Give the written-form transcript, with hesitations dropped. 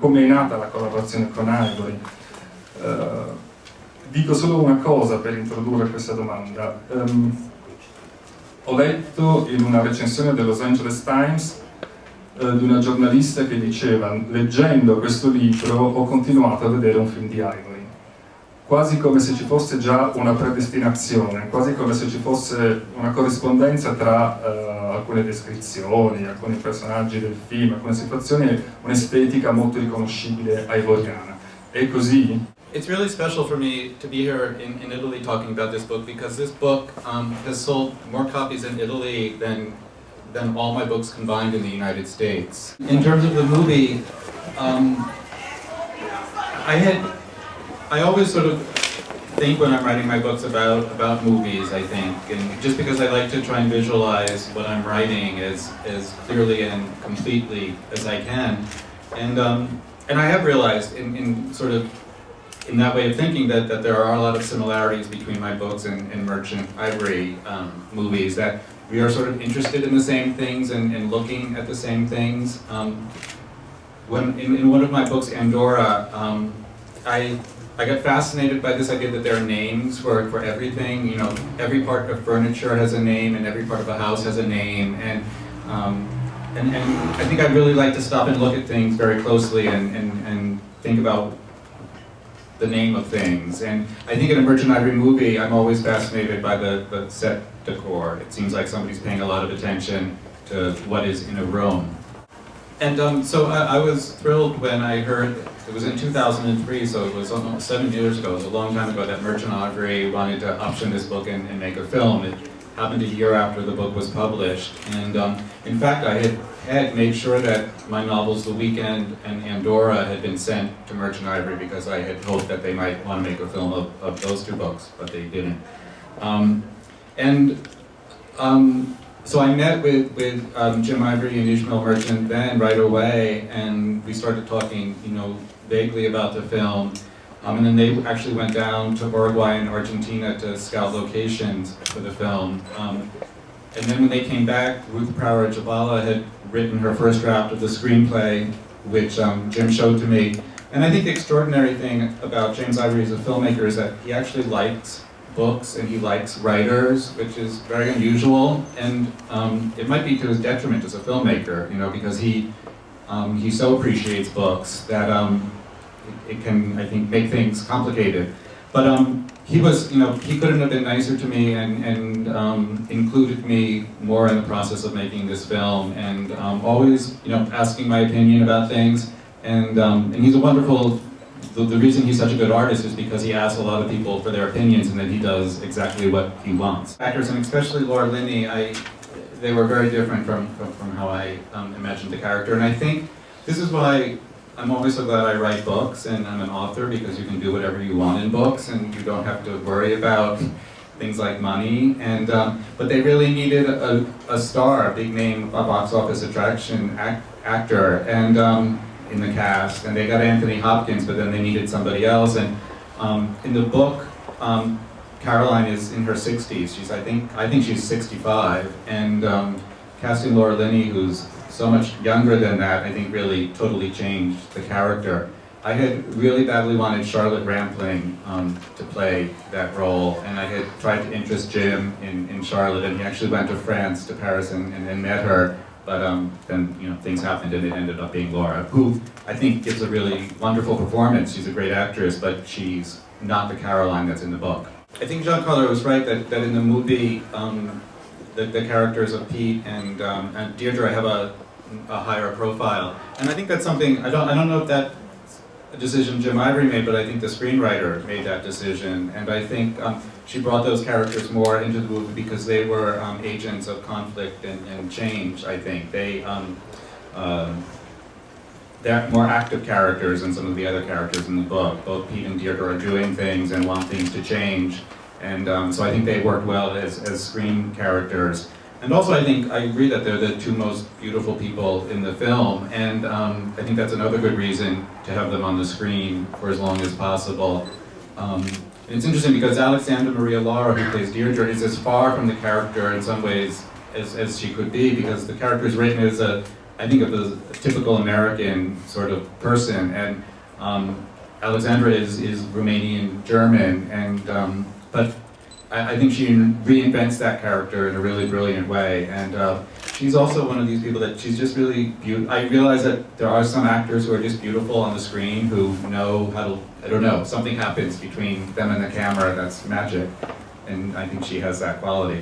Come è nata la collaborazione con Ivory? Dico solo una cosa per introdurre questa domanda. Ho letto in una recensione dello Los Angeles Times di una giornalista che diceva: leggendo questo libro ho continuato a vedere un film di Ivory, quasi come se ci fosse già una predestinazione, quasi come se ci fosse una corrispondenza tra alcune descrizioni, alcuni personaggi del film, alcune situazioni e un'estetica molto riconoscibile ivoriana. È così? It's really special for me to be here in Italy talking about this book, because this book has sold more copies in Italy than all my books combined in the United States. In terms of the movie, I always sort of think when I'm writing my books about movies, I think, and just because I like to try and visualize what I'm writing as clearly and completely as I can, and I have realized in that way of thinking that there are a lot of similarities between my books and Merchant Ivory movies, that we are sort of interested in the same things and looking at the same things. When in one of my books, Andorra, I got fascinated by this idea that there are names for everything. You know, every part of furniture has a name, and every part of a house has a name, and I think I'd really like to stop and look at things very closely and think about the name of things. And I think in a Merchant Ivory movie, I'm always fascinated by the set decor. It seems like somebody's paying a lot of attention to what is in a room. And so I was thrilled when I heard, it was in 2003, so it was almost 7 years ago, it was a long time ago, that Merchant Ivory wanted to option this book and make a film. It happened a year after the book was published. And in fact, I had made sure that my novels, The Weekend and Andorra, had been sent to Merchant Ivory, because I had hoped that they might want to make a film of those two books, but they didn't. So I met with Jim Ivory and Ishmael Merchant then right away, and we started talking, you know, vaguely about the film. And then they actually went down to Uruguay and Argentina to scout locations for the film. And then when they came back, Ruth Prower Jabala had written her first draft of the screenplay, which Jim showed to me. And I think the extraordinary thing about James Ivory as a filmmaker is that he actually likes books and he likes writers, which is very unusual. And it might be to his detriment as a filmmaker, you know, because he so appreciates books that it can, I think, make things complicated. But he was, you know, he couldn't have been nicer to me and included me more in the process of making this film, and always, you know, asking my opinion about things. And he's a wonderful, the reason he's such a good artist is because he asks a lot of people for their opinions, and then he does exactly what he wants. Actors, and especially Laura Linney, they were very different from how I imagined the character. And I think this is why I'm always so glad I write books and I'm an author, because you can do whatever you want in books and you don't have to worry about things like money. And but they really needed a star, a big name, a box office attraction actor, and in the cast. And they got Anthony Hopkins, but then they needed somebody else. And in the book, Caroline is in her 60s. I think she's 65, and casting Laura Linney, who's so much younger than that, I think really totally changed the character. I had really badly wanted Charlotte Rampling to play that role, and I had tried to interest Jim in Charlotte, and he actually went to France, to Paris, and met her. But then, you know, things happened, and it ended up being Laura, who I think gives a really wonderful performance. She's a great actress, but she's not the Caroline that's in the book. I think Giancarlo was right that in the movie, the characters of Pete and Deirdre have a higher profile, and I think that's something, I don't know if that's a decision Jim Ivory made, but I think the screenwriter made that decision, and I think she brought those characters more into the movie because they were agents of conflict and change. I think they're more active characters than some of the other characters in the book. Both Pete and Deirdre are doing things and want things to change, and so I think they worked well as screen characters. And also, I agree that they're the two most beautiful people in the film, and I think that's another good reason to have them on the screen for as long as possible. And it's interesting because Alexandra Maria Lara, who plays Deirdre, is as far from the character in some ways as she could be, because the character is written as I think of the typical American sort of person, and Alexandra is Romanian German, and but I think she reinvents that character in a really brilliant way, and she's also one of these people that she's just really beautiful. I realize that there are some actors who are just beautiful on the screen who know how to, I don't know, something happens between them and the camera that's magic, and I think she has that quality.